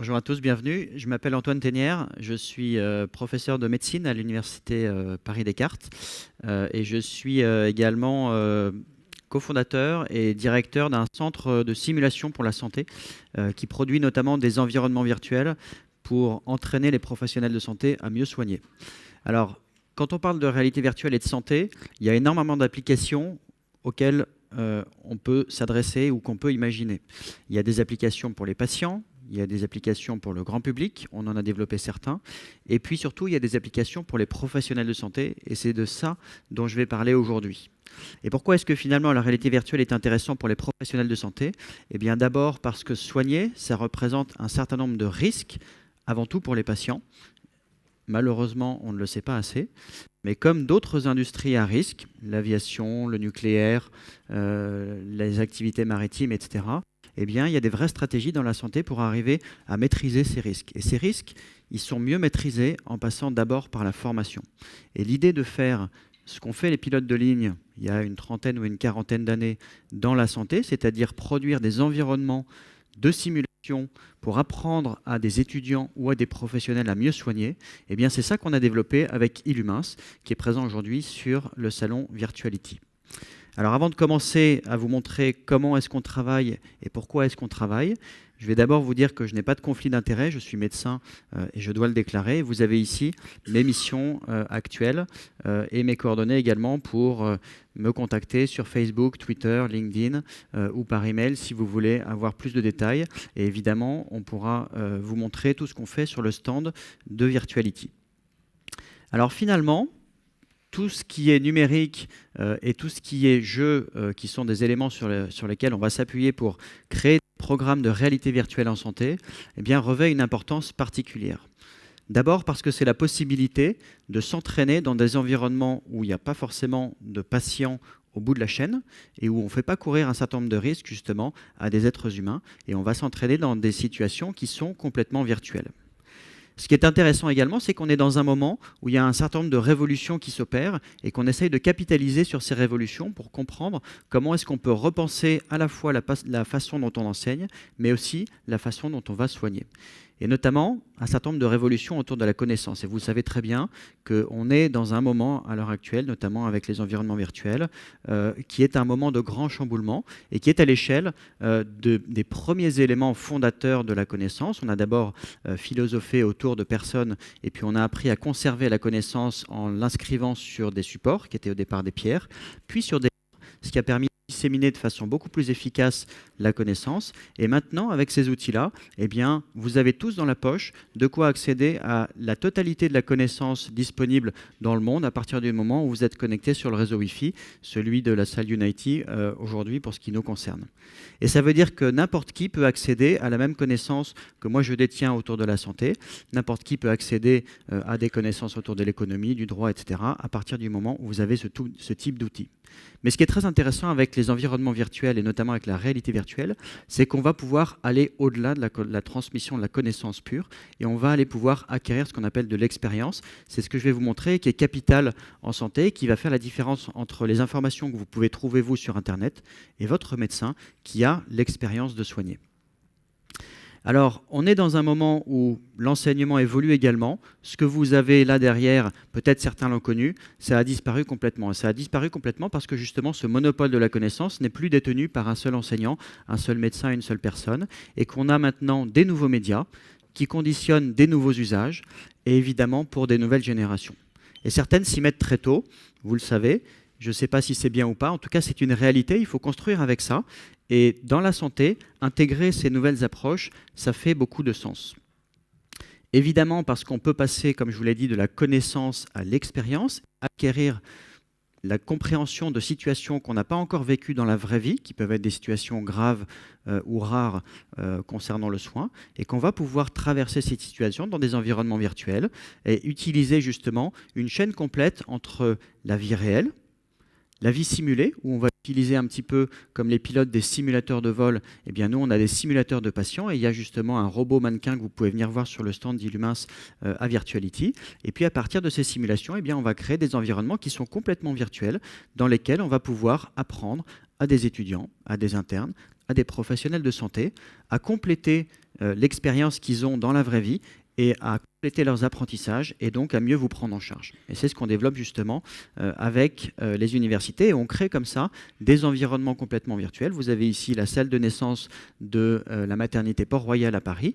Bonjour à tous, bienvenue. Je m'appelle Antoine Ténière, je suis professeur de médecine à l'université Paris-Descartes et je suis également cofondateur et directeur d'un centre de simulation pour la santé qui produit notamment des environnements virtuels pour entraîner les professionnels de santé à mieux soigner. Alors, quand on parle de réalité virtuelle et de santé, il y a énormément d'applications auxquelles on peut s'adresser ou qu'on peut imaginer. Il y a des applications pour les patients, il y a des applications pour le grand public, on en a développé certains, et puis surtout il y a des applications pour les professionnels de santé, et c'est de ça dont je vais parler aujourd'hui. Et pourquoi est-ce que finalement la réalité virtuelle est intéressante pour les professionnels de santé? Eh bien d'abord parce que soigner, ça représente un certain nombre de risques, avant tout pour les patients. Malheureusement, on ne le sait pas assez. Mais comme d'autres industries à risque, l'aviation, le nucléaire, les activités maritimes, etc., eh bien, il y a des vraies stratégies dans la santé pour arriver à maîtriser ces risques. Et ces risques, ils sont mieux maîtrisés en passant d'abord par la formation. Et l'idée de faire ce qu'ont fait les pilotes de ligne il y a une trentaine ou une quarantaine d'années dans la santé, c'est-à-dire produire des environnements de simulation pour apprendre à des étudiants ou à des professionnels à mieux soigner, eh bien c'est ça qu'on a développé avec Illumins, qui est présent aujourd'hui sur le salon Virtuality. Alors avant de commencer à vous montrer comment est-ce qu'on travaille et pourquoi est-ce qu'on travaille, je vais d'abord vous dire que je n'ai pas de conflit d'intérêt, je suis médecin et je dois le déclarer. Vous avez ici mes missions actuelles et mes coordonnées également pour me contacter sur Facebook, Twitter, LinkedIn ou par email si vous voulez avoir plus de détails. Et évidemment, on pourra vous montrer tout ce qu'on fait sur le stand de Virtuality. Alors finalement, tout ce qui est numérique et tout ce qui est jeu, qui sont des éléments sur lesquels on va s'appuyer pour créer des programmes de réalité virtuelle en santé, eh bien, revêt une importance particulière. D'abord parce que c'est la possibilité de s'entraîner dans des environnements où il n'y a pas forcément de patients au bout de la chaîne et où on ne fait pas courir un certain nombre de risques justement à des êtres humains et on va s'entraîner dans des situations qui sont complètement virtuelles. Ce qui est intéressant également, c'est qu'on est dans un moment où il y a un certain nombre de révolutions qui s'opèrent et qu'on essaye de capitaliser sur ces révolutions pour comprendre comment est-ce qu'on peut repenser à la fois la façon dont on enseigne, mais aussi la façon dont on va soigner. Et notamment un certain nombre de révolutions autour de la connaissance. Et vous savez très bien qu'on est dans un moment à l'heure actuelle, notamment avec les environnements virtuels, qui est un moment de grand chamboulement et qui est à l'échelle des premiers éléments fondateurs de la connaissance. On a d'abord philosophé autour de personnes et puis on a appris à conserver la connaissance en l'inscrivant sur des supports qui étaient au départ des pierres, puis sur des livres, ce qui a permis disséminer de façon beaucoup plus efficace la connaissance. Et maintenant, avec ces outils-là, eh bien, vous avez tous dans la poche de quoi accéder à la totalité de la connaissance disponible dans le monde à partir du moment où vous êtes connecté sur le réseau Wi-Fi, celui de la salle Unity aujourd'hui pour ce qui nous concerne. Et ça veut dire que n'importe qui peut accéder à la même connaissance que moi je détiens autour de la santé, n'importe qui peut accéder à des connaissances autour de l'économie, du droit, etc., à partir du moment où vous avez ce type d'outils. Mais ce qui est très intéressant avec les environnements virtuels et notamment avec la réalité virtuelle, c'est qu'on va pouvoir aller au-delà de la transmission de la connaissance pure et on va aller pouvoir acquérir ce qu'on appelle de l'expérience. C'est ce que je vais vous montrer qui est capital en santé, qui va faire la différence entre les informations que vous pouvez trouver vous sur Internet et votre médecin qui a l'expérience de soigner. Alors, on est dans un moment où l'enseignement évolue également. Ce que vous avez là derrière, peut-être certains l'ont connu, ça a disparu complètement. Et ça a disparu complètement parce que justement, ce monopole de la connaissance n'est plus détenu par un seul enseignant, un seul médecin, une seule personne, et qu'on a maintenant des nouveaux médias qui conditionnent des nouveaux usages, et évidemment pour des nouvelles générations. Et certaines s'y mettent très tôt, vous le savez. Je ne sais pas si c'est bien ou pas. En tout cas, c'est une réalité. Il faut construire avec ça. Et dans la santé, intégrer ces nouvelles approches, ça fait beaucoup de sens. Évidemment, parce qu'on peut passer, comme je vous l'ai dit, de la connaissance à l'expérience, acquérir la compréhension de situations qu'on n'a pas encore vécues dans la vraie vie, qui peuvent être des situations graves ou rares concernant le soin, et qu'on va pouvoir traverser ces situations dans des environnements virtuels et utiliser justement une chaîne complète entre la vie réelle, la vie simulée, où on va utiliser un petit peu comme les pilotes des simulateurs de vol. Eh bien, nous, on a des simulateurs de patients et il y a justement un robot mannequin que vous pouvez venir voir sur le stand d'Illumins à Virtuality. Et puis, à partir de ces simulations, eh bien, on va créer des environnements qui sont complètement virtuels, dans lesquels on va pouvoir apprendre à des étudiants, à des internes, à des professionnels de santé, à compléter l'expérience qu'ils ont dans la vraie vie et à compléter leurs apprentissages et donc à mieux vous prendre en charge. Et c'est ce qu'on développe justement avec les universités et on crée comme ça des environnements complètement virtuels. Vous avez ici la salle de naissance de la maternité Port-Royal à Paris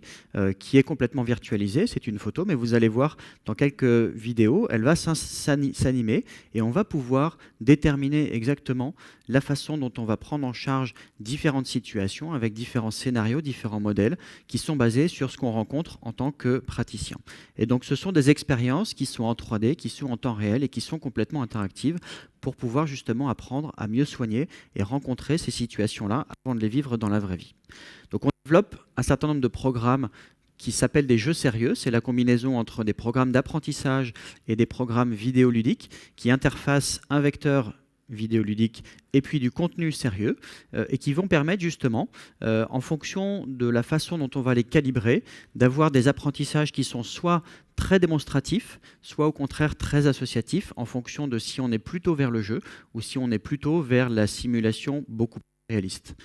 qui est complètement virtualisée. C'est une photo, mais vous allez voir dans quelques vidéos, elle va s'animer et on va pouvoir déterminer exactement la façon dont on va prendre en charge différentes situations avec différents scénarios, différents modèles qui sont basés sur ce qu'on rencontre en tant que praticien. Et donc ce sont des expériences qui sont en 3D, qui sont en temps réel et qui sont complètement interactives pour pouvoir justement apprendre à mieux soigner et rencontrer ces situations-là avant de les vivre dans la vraie vie. Donc on développe un certain nombre de programmes qui s'appellent des jeux sérieux. C'est la combinaison entre des programmes d'apprentissage et des programmes vidéoludiques qui interfacent un vecteur vidéoludique et puis du contenu sérieux et qui vont permettre justement, en fonction de la façon dont on va les calibrer, d'avoir des apprentissages qui sont soit très démonstratifs, soit au contraire très associatifs en fonction de si on est plutôt vers le jeu ou si on est plutôt vers la simulation beaucoup plus réaliste.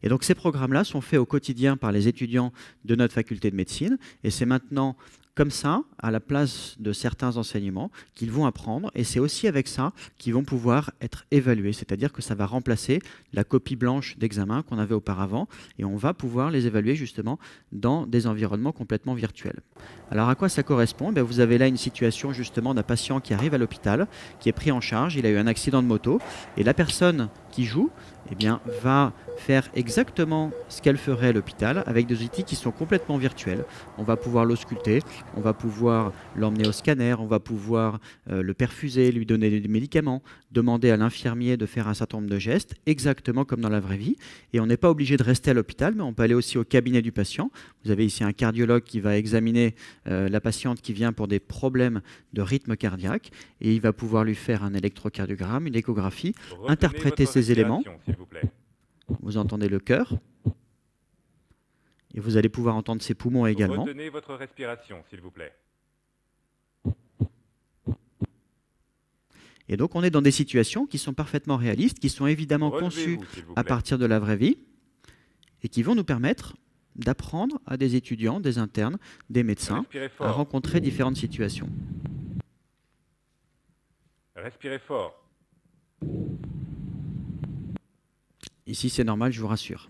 Et donc ces programmes-là sont faits au quotidien par les étudiants de notre faculté de médecine et c'est maintenant comme ça, à la place de certains enseignements qu'ils vont apprendre, et c'est aussi avec ça qu'ils vont pouvoir être évalués, c'est-à-dire que ça va remplacer la copie blanche d'examen qu'on avait auparavant, et on va pouvoir les évaluer justement dans des environnements complètement virtuels. Alors à quoi ça correspond ? Vous avez là une situation justement d'un patient qui arrive à l'hôpital, qui est pris en charge, il a eu un accident de moto, et la personne qui joue va faire exactement ce qu'elle ferait à l'hôpital avec des outils qui sont complètement virtuels. On va pouvoir l'ausculter, on va pouvoir l'emmener au scanner, on va pouvoir le perfuser, lui donner des médicaments, demander à l'infirmier de faire un certain nombre de gestes, exactement comme dans la vraie vie. Et on n'est pas obligé de rester à l'hôpital, mais on peut aller aussi au cabinet du patient. Vous avez ici un cardiologue qui va examiner la patiente qui vient pour des problèmes de rythme cardiaque et il va pouvoir lui faire un électrocardiogramme, une échographie, interpréter ces éléments. Vous entendez le cœur et vous allez pouvoir entendre ses poumons également. Retenez votre respiration, s'il vous plaît. Et donc on est dans des situations qui sont parfaitement réalistes, qui sont évidemment conçues à partir de la vraie vie et qui vont nous permettre d'apprendre à des étudiants, des internes, des médecins à rencontrer différentes situations. Respirez fort. Ici, c'est normal, je vous rassure.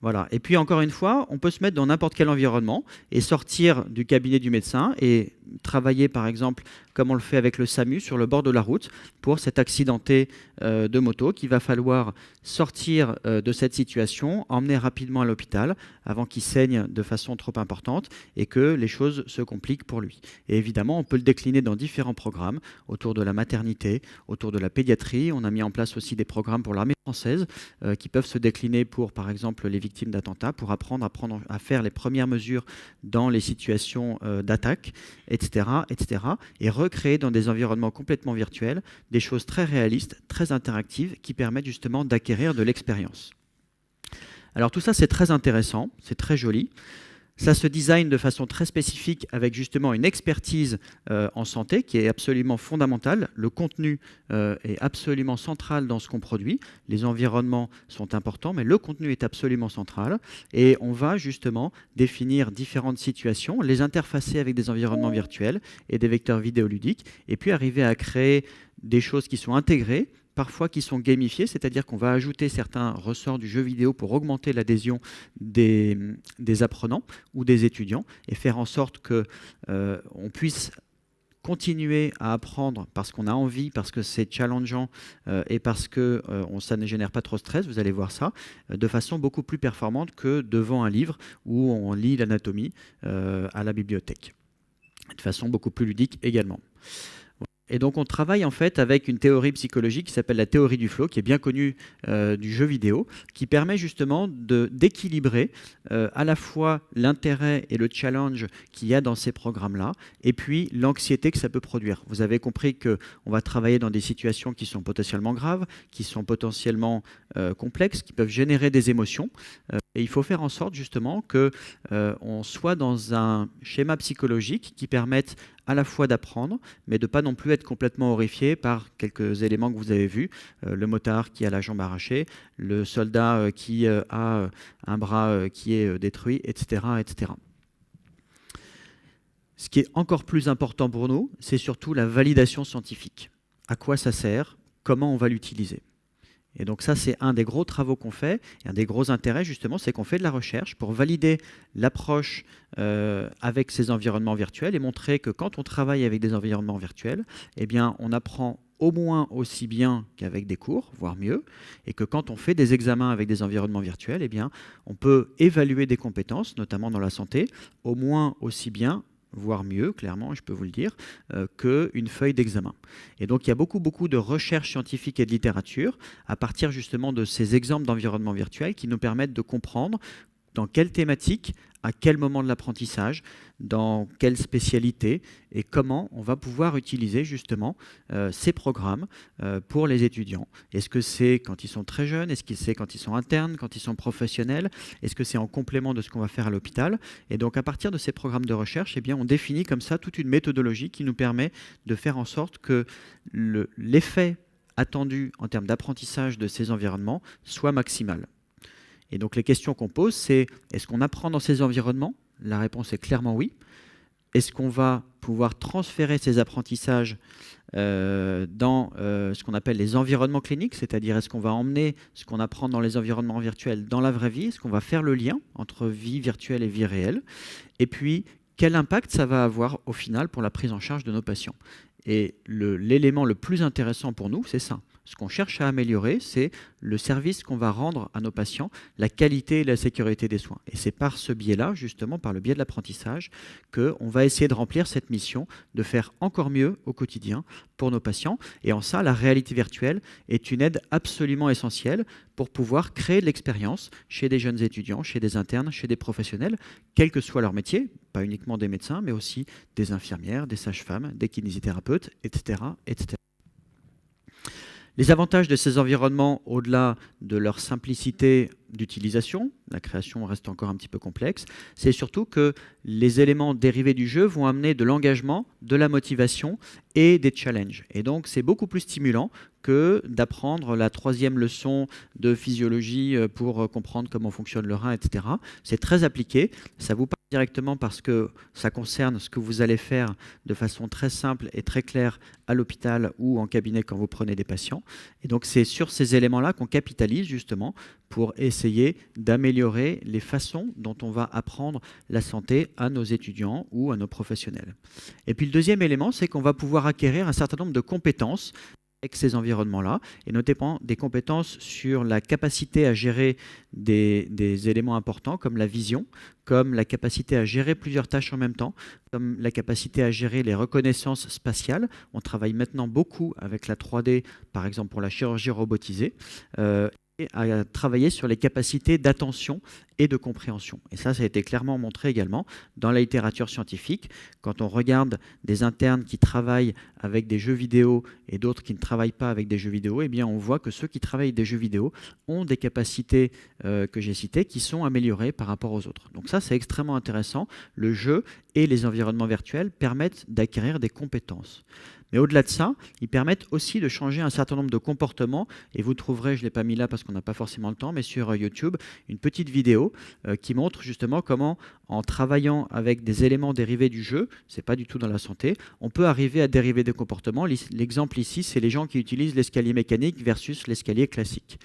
Voilà. Et puis, encore une fois, on peut se mettre dans n'importe quel environnement et sortir du cabinet du médecin et travailler, par exemple, comme on le fait avec le SAMU, sur le bord de la route pour cet accidenté de moto qu'il va falloir sortir de cette situation, emmener rapidement à l'hôpital avant qu'il saigne de façon trop importante et que les choses se compliquent pour lui. Et évidemment, on peut le décliner dans différents programmes autour de la maternité, autour de la pédiatrie. On a mis en place aussi des programmes pour l'armée française qui peuvent se décliner pour, par exemple, les victimes d'attentats, pour apprendre à faire les premières mesures dans les situations d'attaque, etc., etc. Et recréer dans des environnements complètement virtuels des choses très réalistes, très interactives, qui permettent justement d'acquérir de l'expérience. Alors tout ça, c'est très intéressant, c'est très joli. Ça se design de façon très spécifique avec justement une expertise en santé qui est absolument fondamentale. Le contenu est absolument central dans ce qu'on produit. Les environnements sont importants, mais le contenu est absolument central. Et on va justement définir différentes situations, les interfacer avec des environnements virtuels et des vecteurs vidéoludiques, et puis arriver à créer des choses qui sont intégrées, parfois qui sont gamifiés, c'est-à-dire qu'on va ajouter certains ressorts du jeu vidéo pour augmenter l'adhésion des apprenants ou des étudiants et faire en sorte qu'on puisse continuer à apprendre parce qu'on a envie, parce que c'est challengeant et parce que ça ne génère pas trop de stress, vous allez voir ça, de façon beaucoup plus performante que devant un livre où on lit l'anatomie à la bibliothèque, de façon beaucoup plus ludique également. Et donc on travaille en fait avec une théorie psychologique qui s'appelle la théorie du flow, qui est bien connue du jeu vidéo, qui permet justement d'équilibrer à la fois l'intérêt et le challenge qu'il y a dans ces programmes-là, et puis l'anxiété que ça peut produire. Vous avez compris qu'on va travailler dans des situations qui sont potentiellement graves, qui sont potentiellement complexes, qui peuvent générer des émotions. Et il faut faire en sorte justement qu'on soit dans un schéma psychologique qui permette à la fois d'apprendre, mais de ne pas non plus être complètement horrifié par quelques éléments que vous avez vus. Le motard qui a la jambe arrachée, le soldat qui a un bras qui est détruit, etc., etc. Ce qui est encore plus important pour nous, c'est surtout la validation scientifique. À quoi ça sert? Comment on va l'utiliser? Et donc ça, c'est un des gros travaux qu'on fait. Et un des gros intérêts, justement, c'est qu'on fait de la recherche pour valider l'approche avec ces environnements virtuels et montrer que quand on travaille avec des environnements virtuels, eh bien, on apprend au moins aussi bien qu'avec des cours, voire mieux, et que quand on fait des examens avec des environnements virtuels, eh bien, on peut évaluer des compétences, notamment dans la santé, au moins aussi bien, voire mieux, clairement, je peux vous le dire, qu'une feuille d'examen. Et donc, il y a beaucoup de recherches scientifiques et de littérature à partir justement de ces exemples d'environnement virtuel qui nous permettent de comprendre dans quelle thématique, à quel moment de l'apprentissage, dans quelle spécialité et comment on va pouvoir utiliser justement ces programmes pour les étudiants. Est-ce que c'est quand ils sont très jeunes? Est-ce que c'est quand ils sont internes, quand ils sont professionnels? Est-ce que c'est en complément de ce qu'on va faire à l'hôpital? Et donc à partir de ces programmes de recherche, eh bien, on définit comme ça toute une méthodologie qui nous permet de faire en sorte que l'effet attendu en termes d'apprentissage de ces environnements soit maximal. Et donc les questions qu'on pose, c'est est-ce qu'on apprend dans ces environnements? La réponse est clairement oui. Est-ce qu'on va pouvoir transférer ces apprentissages dans ce qu'on appelle les environnements cliniques, c'est-à-dire est-ce qu'on va emmener ce qu'on apprend dans les environnements virtuels dans la vraie vie? Est-ce qu'on va faire le lien entre vie virtuelle et vie réelle? Et puis, quel impact ça va avoir au final pour la prise en charge de nos patients? Et l'élément le plus intéressant pour nous, c'est ça. Ce qu'on cherche à améliorer, c'est le service qu'on va rendre à nos patients, la qualité et la sécurité des soins. Et c'est par ce biais-là, justement, par le biais de l'apprentissage, qu'on va essayer de remplir cette mission, de faire encore mieux au quotidien pour nos patients. Et en ça, la réalité virtuelle est une aide absolument essentielle pour pouvoir créer de l'expérience chez des jeunes étudiants, chez des internes, chez des professionnels, quel que soit leur métier, pas uniquement des médecins, mais aussi des infirmières, des sages-femmes, des kinésithérapeutes, etc., etc. Les avantages de ces environnements, au-delà de leur simplicité d'utilisation, la création reste encore un petit peu complexe, c'est surtout que les éléments dérivés du jeu vont amener de l'engagement, de la motivation et des challenges. Et donc, c'est beaucoup plus stimulant que d'apprendre la 3e leçon de physiologie pour comprendre comment fonctionne le rein, etc. C'est très appliqué, ça vous parle directement parce que ça concerne ce que vous allez faire de façon très simple et très claire à l'hôpital ou en cabinet quand vous prenez des patients. Et donc, c'est sur ces éléments-là qu'on capitalise justement pour essayer d'améliorer les façons dont on va apprendre la santé à nos étudiants ou à nos professionnels. Et puis le deuxième élément, c'est qu'on va pouvoir acquérir un certain nombre de compétences avec ces environnements-là, et notamment des compétences sur la capacité à gérer des éléments importants comme la vision, comme la capacité à gérer plusieurs tâches en même temps, comme la capacité à gérer les reconnaissances spatiales. On travaille maintenant beaucoup avec la 3D, par exemple pour la chirurgie robotisée, et à travailler sur les capacités d'attention et de compréhension. Et ça a été clairement montré également dans la littérature scientifique. Quand on regarde des internes qui travaillent avec des jeux vidéo et d'autres qui ne travaillent pas avec des jeux vidéo, eh bien on voit que ceux qui travaillent avec des jeux vidéo ont des capacités que j'ai citées qui sont améliorées par rapport aux autres. Donc ça, c'est extrêmement intéressant. Le jeu et les environnements virtuels permettent d'acquérir des compétences. Mais au-delà de ça, ils permettent aussi de changer un certain nombre de comportements. Et vous trouverez, je ne l'ai pas mis là parce qu'on n'a pas forcément le temps, mais sur YouTube, une petite vidéo qui montre justement comment, en travaillant avec des éléments dérivés du jeu, ce n'est pas du tout dans la santé, on peut arriver à dériver des comportements. L'exemple ici, c'est les gens qui utilisent l'escalier mécanique versus l'escalier classique.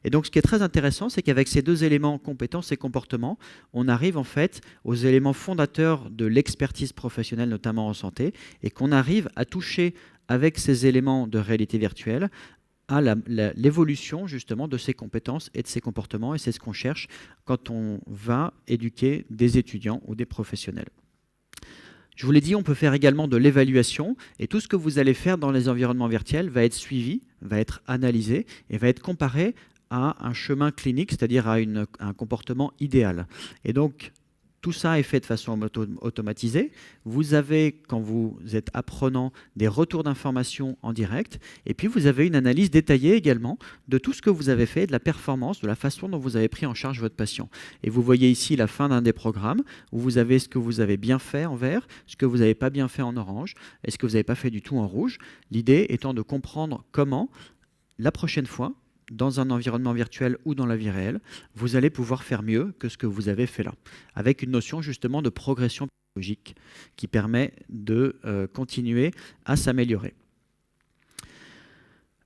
Et donc, ce qui est très intéressant, c'est qu'avec ces deux éléments, compétences et comportements, on arrive en fait aux éléments fondateurs de l'expertise professionnelle, notamment en santé, et qu'on arrive à toucher avec ces éléments de réalité virtuelle à l'évolution justement de ces compétences et de ces comportements. Et c'est ce qu'on cherche quand on va éduquer des étudiants ou des professionnels. Je vous l'ai dit, on peut faire également de l'évaluation et tout ce que vous allez faire dans les environnements virtuels va être suivi, va être analysé et va être comparé à un chemin clinique, c'est-à-dire à un comportement idéal. Et donc, Tout ça est fait de façon automatisée. Vous avez, quand vous êtes apprenant, des retours d'informations en direct. Et puis, vous avez une analyse détaillée également de tout ce que vous avez fait, de la performance, de la façon dont vous avez pris en charge votre patient. Et vous voyez ici la fin d'un des programmes où vous avez ce que vous avez bien fait en vert, ce que vous n'avez pas bien fait en orange et ce que vous n'avez pas fait du tout en rouge. L'idée étant de comprendre comment, la prochaine fois, dans un environnement virtuel ou dans la vie réelle, vous allez pouvoir faire mieux que ce que vous avez fait là, avec une notion justement de progression pédagogique qui permet de continuer à s'améliorer.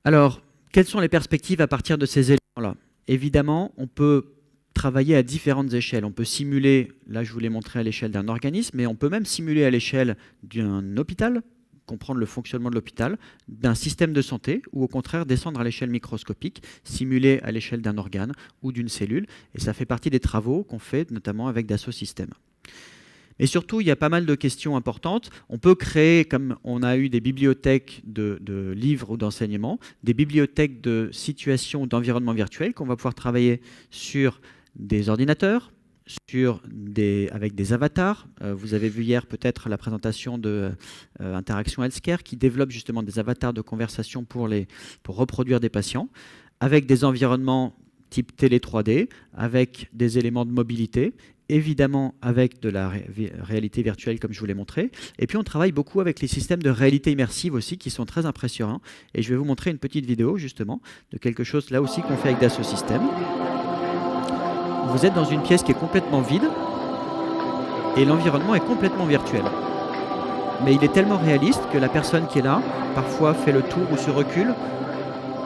Alors, quelles sont les perspectives à partir de ces éléments-là? Évidemment, on peut travailler à différentes échelles. On peut simuler, là je vous l'ai montré à l'échelle d'un organisme, mais on peut même simuler à l'échelle d'un hôpital, comprendre le fonctionnement de l'hôpital, d'un système de santé, ou au contraire descendre à l'échelle microscopique, simuler à l'échelle d'un organe ou d'une cellule. Et ça fait partie des travaux qu'on fait notamment avec Dassault Systèmes. Et surtout, il y a pas mal de questions importantes. On peut créer, comme on a eu des bibliothèques de livres ou d'enseignements, des bibliothèques de situations d'environnement virtuel qu'on va pouvoir travailler sur des ordinateurs, avec des avatars. Vous avez vu hier peut-être la présentation de Interaction Healthcare qui développe justement des avatars de conversation pour reproduire des patients, avec des environnements type télé 3D, avec des éléments de mobilité, évidemment avec de la réalité virtuelle comme je vous l'ai montré. Et puis on travaille beaucoup avec les systèmes de réalité immersive aussi qui sont très impressionnants. Et je vais vous montrer une petite vidéo justement de quelque chose là aussi qu'on fait avec Dassault Systèmes. Vous êtes dans une pièce qui est complètement vide et l'environnement est complètement virtuel. Mais il est tellement réaliste que la personne qui est là, parfois fait le tour ou se recule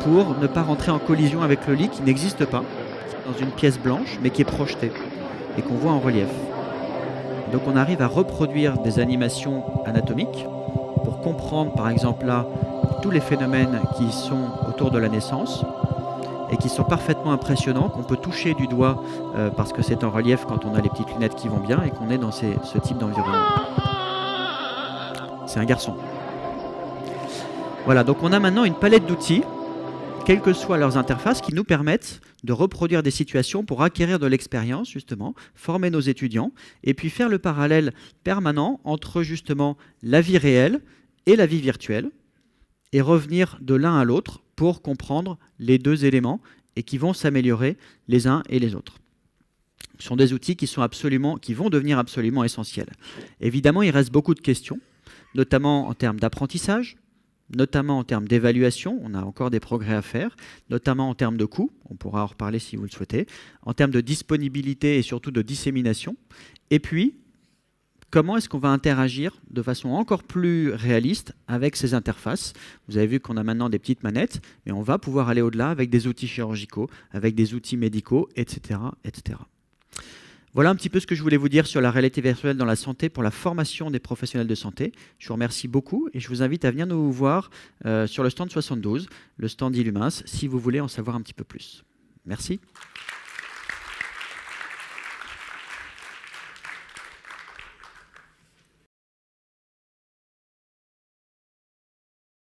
pour ne pas rentrer en collision avec le lit qui n'existe pas, dans une pièce blanche mais qui est projetée et qu'on voit en relief. Donc on arrive à reproduire des animations anatomiques pour comprendre par exemple là tous les phénomènes qui sont autour de la naissance et qui sont parfaitement impressionnants, qu'on peut toucher du doigt parce que c'est en relief quand on a les petites lunettes qui vont bien et qu'on est dans ce type d'environnement. C'est un garçon. Voilà, donc on a maintenant une palette d'outils, quelles que soient leurs interfaces, qui nous permettent de reproduire des situations pour acquérir de l'expérience, justement, former nos étudiants, et puis faire le parallèle permanent entre, justement, la vie réelle et la vie virtuelle, et revenir de l'un à l'autre pour comprendre les deux éléments et qui vont s'améliorer les uns et les autres. Ce sont des outils qui vont devenir absolument essentiels. Évidemment, il reste beaucoup de questions, notamment en termes d'apprentissage, notamment en termes d'évaluation, on a encore des progrès à faire, notamment en termes de coûts, on pourra en reparler si vous le souhaitez, en termes de disponibilité et surtout de dissémination, et puis comment est-ce qu'on va interagir de façon encore plus réaliste avec ces interfaces. Vous avez vu qu'on a maintenant des petites manettes, mais on va pouvoir aller au-delà avec des outils chirurgicaux, avec des outils médicaux, etc., etc. Voilà un petit peu ce que je voulais vous dire sur la réalité virtuelle dans la santé pour la formation des professionnels de santé. Je vous remercie beaucoup et je vous invite à venir nous voir sur le stand 72, le stand Illumins, si vous voulez en savoir un petit peu plus. Merci.